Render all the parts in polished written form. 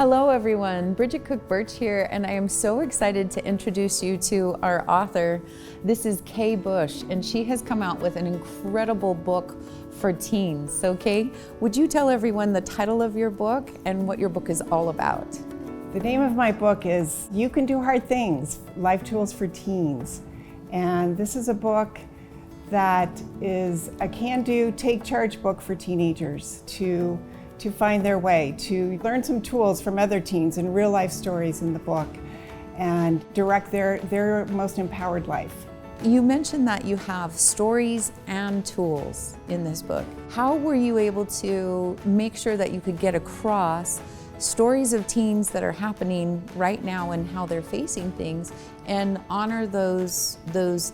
Hello everyone, Bridget Cook-Burch here, and I am so excited to introduce you to our author. This is Kay Bush, and she has come out with an incredible book for teens. So Kay, would you tell everyone the title of your book and what your book is all about? The name of my book is You Can Do Hard Things, Life Tools for Teens. And this is a book that is a can-do, take-charge book for teenagers to find their way, to learn some tools from other teens and real-life stories in the book and direct their most empowered life. You mentioned that you have stories and tools in this book. How were you able to make sure that you could get across stories of teens that are happening right now and how they're facing things and honor those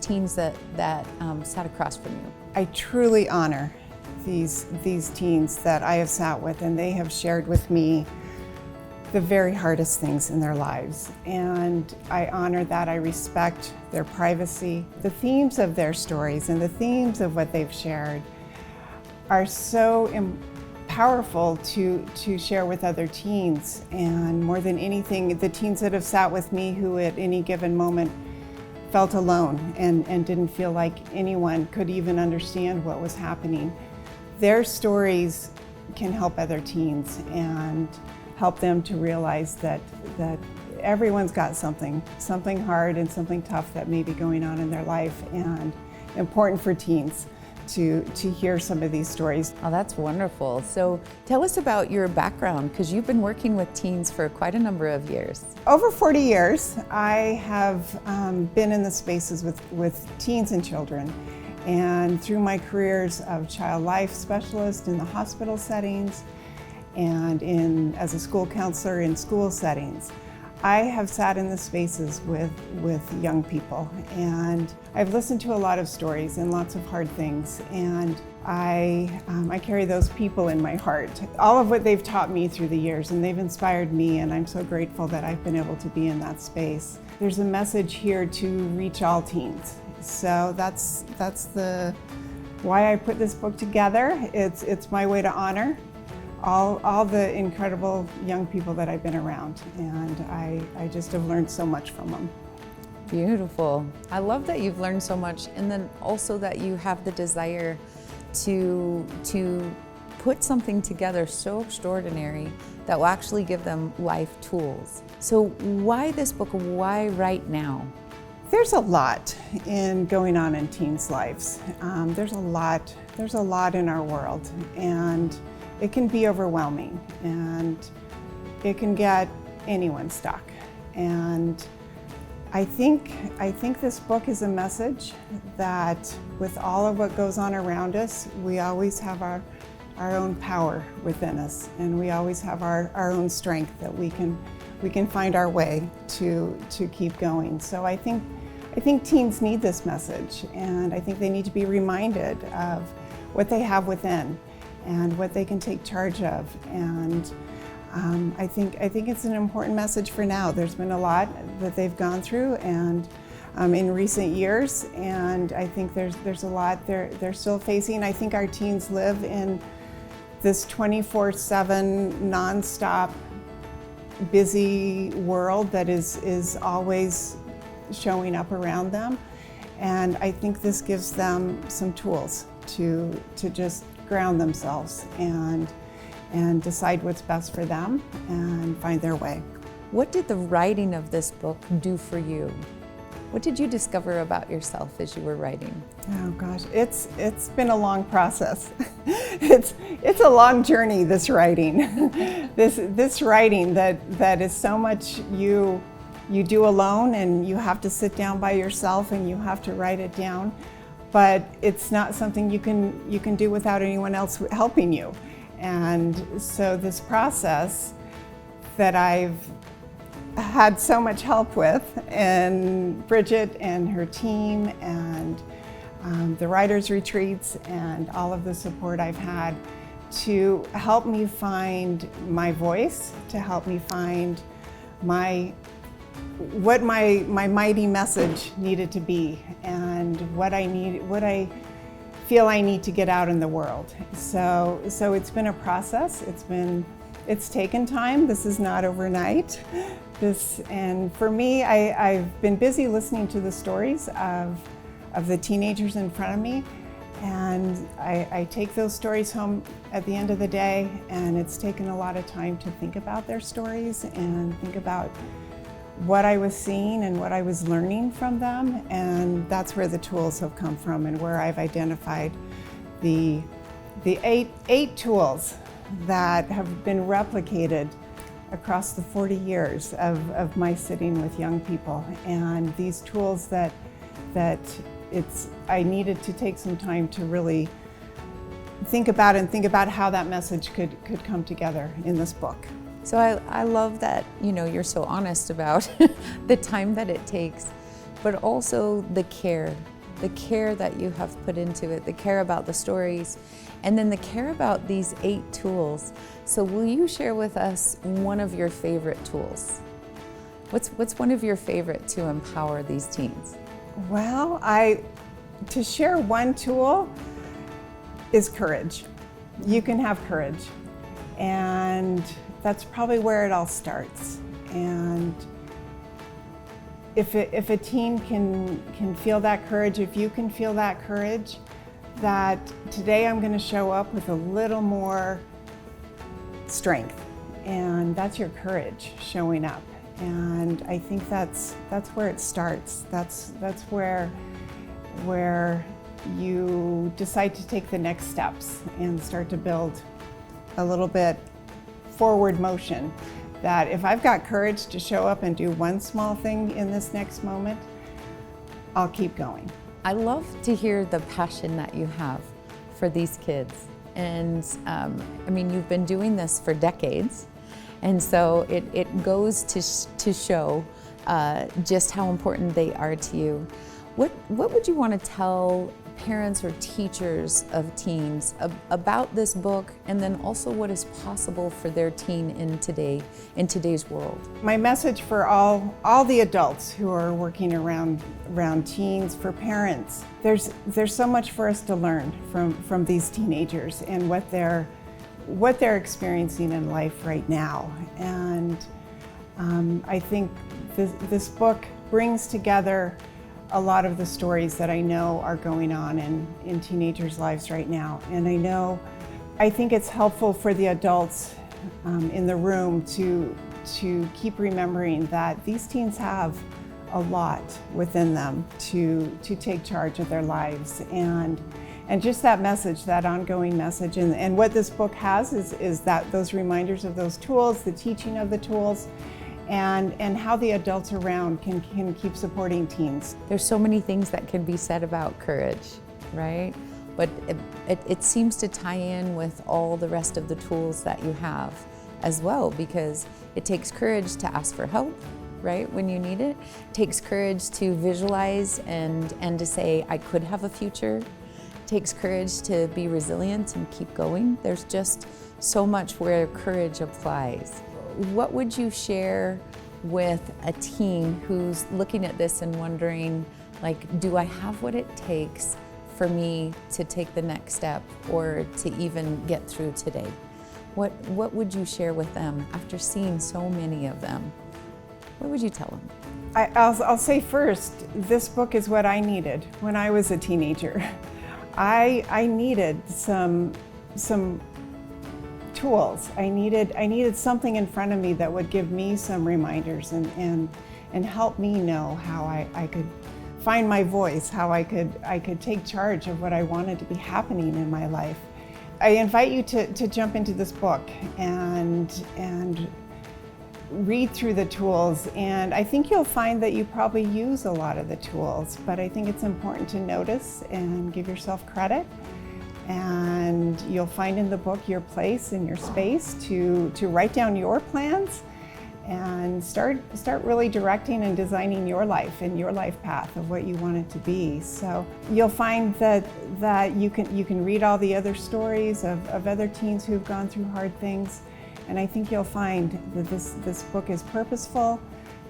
teens that sat across from you? I truly honor these teens that I have sat with, and they have shared with me the very hardest things in their lives. And I honor that. I respect their privacy. The themes of their stories and the themes of what they've shared are so powerful to share with other teens. And more than anything, the teens that have sat with me who at any given moment felt alone and didn't feel like anyone could even understand what was happening. Their stories can help other teens and help them to realize that everyone's got something hard and something tough that may be going on in their life, and important for teens to hear some of these stories. Oh, that's wonderful. So tell us about your background, because you've been working with teens for quite a number of years. Over 40 years, I have been in the spaces with teens and children. And through my careers of child life specialist in the hospital settings and as a school counselor in school settings, I have sat in the spaces with young people, and I've listened to a lot of stories and lots of hard things, and I carry those people in my heart. All of what they've taught me through the years, and they've inspired me, and I'm so grateful that I've been able to be in that space. There's a message here to reach all teens. So that's why I put this book together. It's my way to honor all the incredible young people that I've been around, and I just have learned so much from them. Beautiful. I love that you've learned so much, and then also that you have the desire to put something together so extraordinary that will actually give them life tools. So why this book? Why right now? There's a lot going on in teens' lives. There's a lot in our world, and it can be overwhelming, and it can get anyone stuck. And I think this book is a message that with all of what goes on around us, we always have our own power within us, and we always have our own strength that we can find our way to keep going. So I think teens need this message, and I think they need to be reminded of what they have within and what they can take charge of. And I think it's an important message for now. There's been a lot that they've gone through and in recent years, and I think there's a lot they're still facing. I think our teens live in this 24/7 nonstop busy world that is always showing up around them, and I think this gives them some tools to just ground themselves and decide what's best for them and find their way. What did the writing of this book do for you? What did you discover about yourself as you were writing? Oh gosh, it's been a long process. It's a long journey, this writing. this writing that is so much you do alone, and you have to sit down by yourself and you have to write it down, but it's not something you can do without anyone else helping you. And so this process that I've had so much help with, and Bridget and her team, and the writers' retreats, and all of the support I've had to help me find my voice, to help me find what my mighty message needed to be, and what I feel I need to get out in the world. So it's been a process. It's been It's taken time. This is not overnight. And for me, I've been busy listening to the stories of the teenagers in front of me, and I take those stories home at the end of the day, and it's taken a lot of time to think about their stories and think about what I was seeing and what I was learning from them, and that's where the tools have come from, and where I've identified the eight tools that have been replicated across the 40 years of my sitting with young people. And these tools that I needed to take some time to really think about how that message could come together in this book. So I love that, you're so honest about the time that it takes, but also the care that you have put into it, the care about the stories, and then the care about these 8 tools. So will you share with us one of your favorite tools? What's one of your favorite to empower these teens? Well, to share one tool is courage. You can have courage, and that's probably where it all starts. And if a teen can feel that courage, if you can feel that courage, that today I'm going to show up with a little more strength, and that's your courage showing up. And I think that's where it starts. That's where you decide to take the next steps and start to build a little bit forward motion. That if I've got courage to show up and do one small thing in this next moment, I'll keep going. I love to hear the passion that you have for these kids. And you've been doing this for decades. And so it goes to show just how important they are to you. What would you want to tell parents or teachers of teens about this book, and then also what is possible for their teen in today's world? My message for all the adults who are working around teens, for parents, there's so much for us to learn from these teenagers and what they're experiencing in life right now. And I think this book brings together a lot of the stories that I know are going on in teenagers' lives right now. And I think it's helpful for the adults in the room to keep remembering that these teens have a lot within them to take charge of their lives. And just that message, that ongoing message, and what this book has is that those reminders of those tools, the teaching of the tools, and how the adults around can keep supporting teens. There's so many things that can be said about courage, right? But it seems to tie in with all the rest of the tools that you have as well, because it takes courage to ask for help, right, when you need it. It takes courage to visualize and to say, I could have a future. It takes courage to be resilient and keep going. There's just so much where courage applies. What would you share with a teen who's looking at this and wondering, do I have what it takes for me to take the next step or to even get through today? What would you share with them after seeing so many of them? What would you tell them? I'll say first, this book is what I needed when I was a teenager. I needed some tools. I needed something in front of me that would give me some reminders and help me know how I could find my voice, how I could take charge of what I wanted to be happening in my life. I invite you to jump into this book and read through the tools, and I think you'll find that you probably use a lot of the tools, but I think it's important to notice and give yourself credit. And you'll find in the book your place and your space to write down your plans and start really directing and designing your life and your life path of what you want it to be. So you'll find that you can read all the other stories of other teens who've gone through hard things, and I think you'll find that this book is purposeful,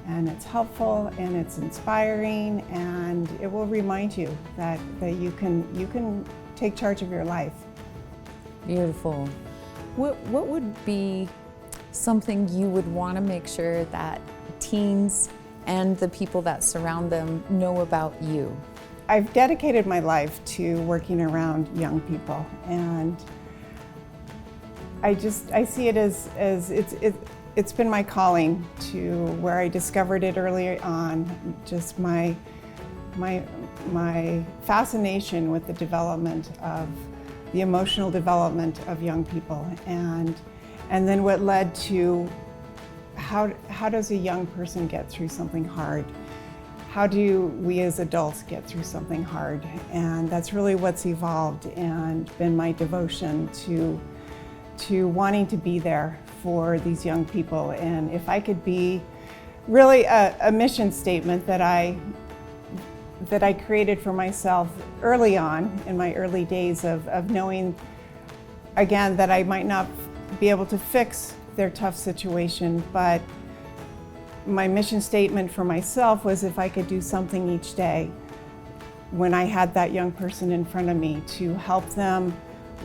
and it's helpful, and it's inspiring, and it will remind you that you can take charge of your life. Beautiful. What would be something you would want to make sure that teens and the people that surround them know about you? I've dedicated my life to working around young people, and I see it as it's been my calling to where I discovered it early on, just my fascination with the development of the emotional development of young people, and then what led to how does a young person get through something hard? How do we as adults get through something hard? And that's really what's evolved and been my devotion to wanting to be there for these young people. And if I could be really a mission statement that I created for myself early on in my early days of knowing, again, that I might not be able to fix their tough situation, but my mission statement for myself was if I could do something each day when I had that young person in front of me to help them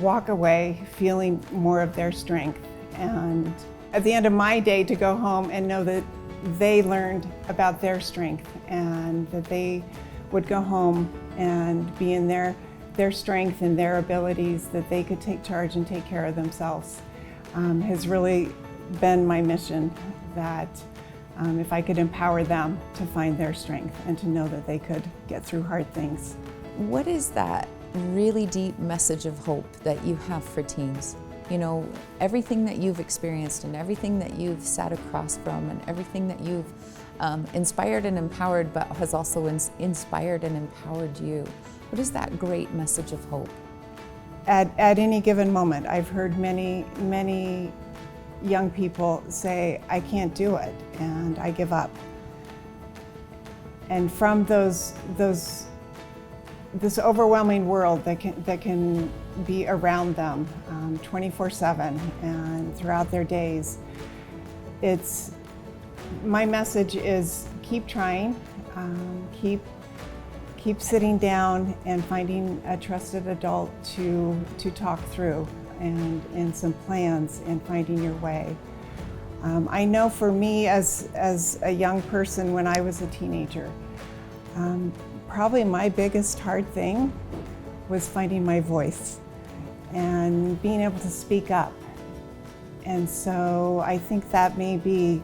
walk away feeling more of their strength. And at the end of my day, to go home and know that they learned about their strength and that they would go home and be in their strength and their abilities, that they could take charge and take care of themselves, has really been my mission, that if I could empower them to find their strength and to know that they could get through hard things. What is that really deep message of hope that you have for teens? You know, everything that you've experienced and everything that you've sat across from and everything that you've inspired and empowered, but has also inspired and empowered you. What is that great message of hope? At any given moment, I've heard many young people say, I can't do it, and I give up. And from this overwhelming world that can be around them 24/7 and throughout their days, my message is keep trying, keep sitting down and finding a trusted adult to talk through and some plans and finding your way. I know for me as a young person when I was a teenager, probably my biggest hard thing was finding my voice and being able to speak up. And so I think that may be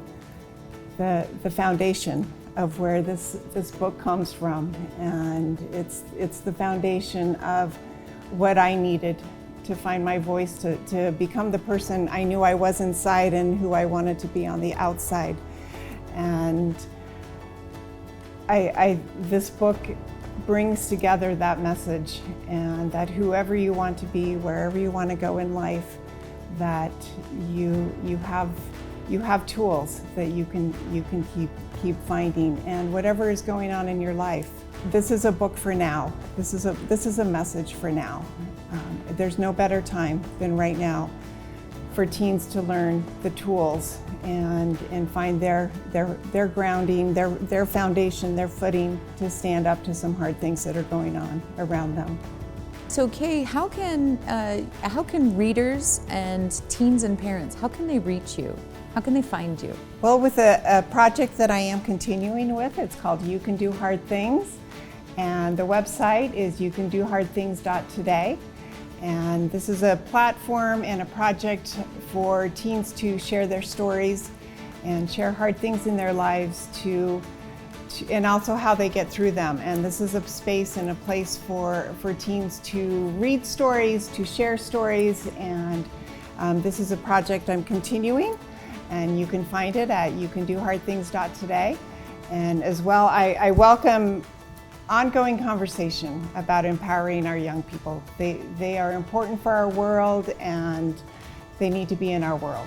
the foundation of where this book comes from. And it's the foundation of what I needed to find my voice, to become the person I knew I was inside and who I wanted to be on the outside. And this book brings together that message, and that whoever you want to be, wherever you want to go in life, that you have tools that you can keep finding, and whatever is going on in your life. This is a book for now. This is a message for now. There's no better time than right now for teens to learn the tools and find their grounding, their foundation, their footing to stand up to some hard things that are going on around them. So Kay, how can readers and teens and parents, how can they reach you? How can they find you? Well, with a project that I am continuing with, it's called You Can Do Hard Things, and the website is youcandohardthings.today. And this is a platform and a project for teens to share their stories and share hard things in their lives and also how they get through them. And this is a space and a place for teens to read stories, to share stories, and this is a project I'm continuing, and you can find it at youcandohardthings.today. And as well, I welcome ongoing conversation about empowering our young people. They are important for our world, and they need to be in our world.